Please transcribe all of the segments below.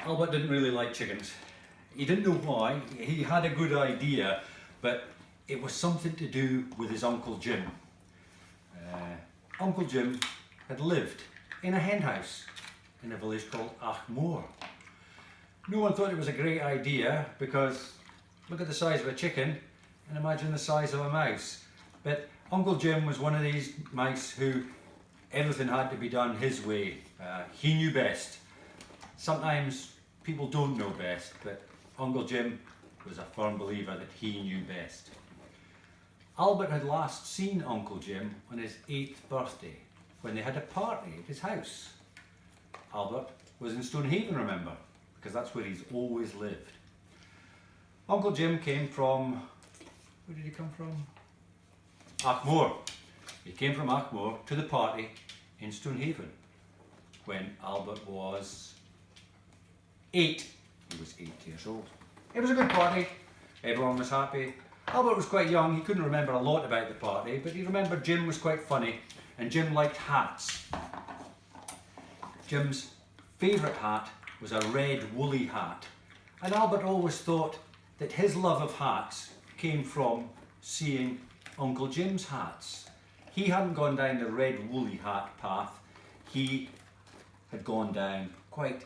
Albert didn't really like chickens. He didn't know why. He had a good idea, but it was something to do with his Uncle Jim. Uncle Jim had lived in a hen house in a village called Achmore. No one thought it was a great idea because look at the size of a chicken and imagine the size of a mouse. But Uncle Jim was one of these mice who everything had to be done his way. He knew best. Sometimes people don't know best, but Uncle Jim was a firm believer that he knew best. Albert had last seen Uncle Jim on his 8th birthday when they had a party at his house. Albert was in Stonehaven, remember, because that's where he's always lived. Uncle Jim came from, where did he come from? Achmore. He came from Achmore to the party in Stonehaven when Albert was 8. He was 8 years old. It was a good party. Everyone was happy. Albert was quite young. He couldn't remember a lot about the party, but he remembered Jim was quite funny and Jim liked hats. Jim's favourite hat was a red woolly hat, and Albert always thought that his love of hats came from seeing Uncle Jim's hats. He hadn't gone down the red woolly hat path. He had gone down quite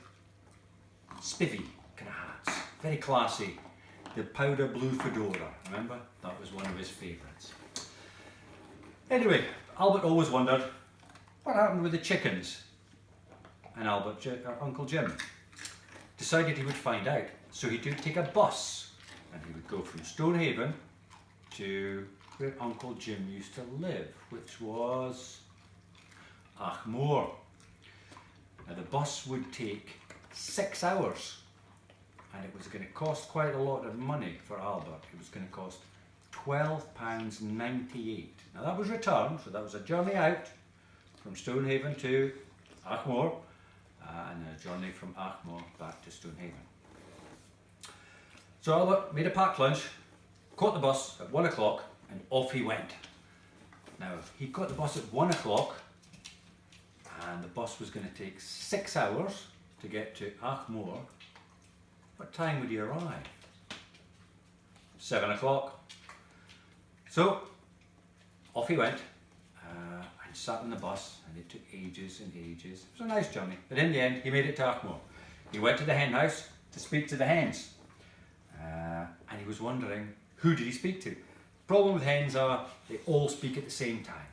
spivvy kind of hats, very classy. The powder blue fedora, remember? That was one of his favourites. Anyway, Albert always wondered what happened with the chickens. And Uncle Jim decided he would find out. So he would take a bus and he would go from Stonehaven to where Uncle Jim used to live, which was Achmore. Now the bus would take 6 hours and it was going to cost quite a lot of money for Albert. It was going to cost £12.98. Now that was return, so that was a journey out from Stonehaven to Achmore and a journey from Achmore back to Stonehaven. So Albert made a packed lunch, caught the bus at 1 o'clock and off he went. Now he caught the bus at 1 o'clock and the bus was going to take 6 hours to get to Achmore. What time would he arrive? 7 o'clock. So off he went and sat on the bus, and it took ages and ages. It was a nice journey, but in the end he made it to Achmore. He went to the hen house to speak to the hens, and he was wondering who did he speak to. Problem with hens are they all speak at the same time.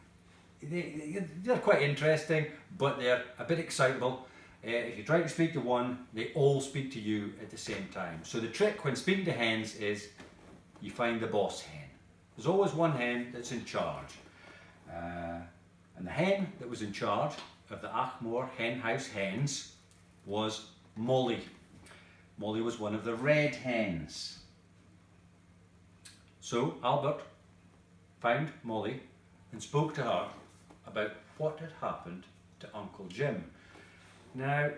They're quite interesting, but they're a bit excitable. If you try to speak to one, they all speak to you at the same time. So the trick when speaking to hens is you find the boss hen. There's always one hen that's in charge. And the hen that was in charge of the Achmore hen house hens was Molly. Molly was one of the red hens. So Albert found Molly and spoke to her about what had happened to Uncle Jim. Now,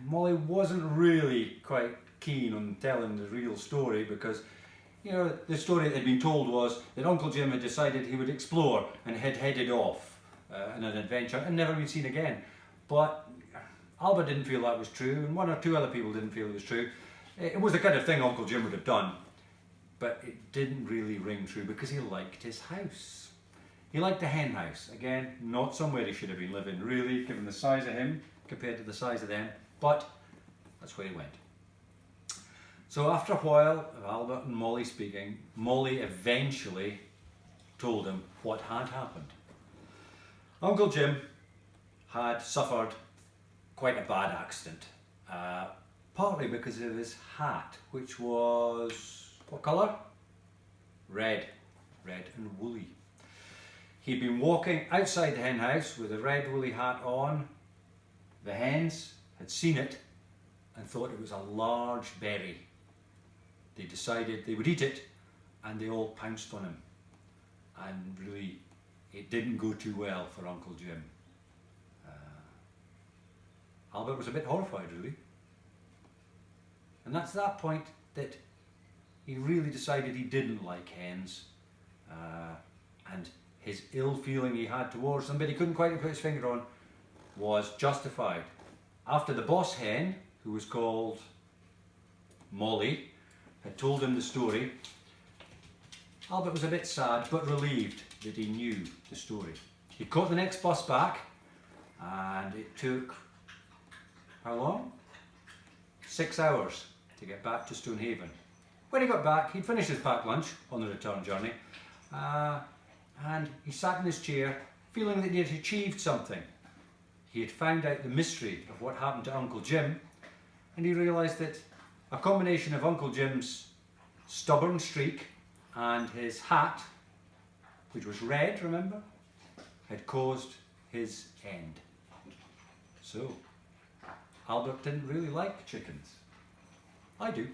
Molly wasn't really quite keen on telling the real story because, you know, the story that had been told was that Uncle Jim had decided he would explore and had headed off on an adventure and never been seen again. But Albert didn't feel that was true, and 1 or 2 other people didn't feel it was true. It was the kind of thing Uncle Jim would have done, but it didn't really ring true because he liked his house. He liked the hen house. Again, not somewhere he should have been living, really, given the size of him compared to the size of them, but that's where he went. So after a while of Albert and Molly speaking, Molly eventually told him what had happened. Uncle Jim had suffered quite a bad accident, partly because of his hat, which was, what colour? Red and woolly. He'd been walking outside the hen house with a red woolly hat on. The hens had seen it and thought it was a large berry. They decided they would eat it and they all pounced on him. And really, it didn't go too well for Uncle Jim. Albert was a bit horrified, really. And that's that point that he really decided he didn't like hens. And his ill feeling he had towards them, but he couldn't quite put his finger on, was justified. After the boss hen, who was called Molly, had told him the story, Albert was a bit sad but relieved that he knew the story. He caught the next bus back, and it took, how long? 6 hours to get back to Stonehaven. When he got back, he'd finished his packed lunch on the return journey, and he sat in his chair feeling that he had achieved something. He had found out the mystery of what happened to Uncle Jim, and he realised that a combination of Uncle Jim's stubborn streak and his hat, which was red, remember, had caused his end. So, Albert didn't really like chickens. I do.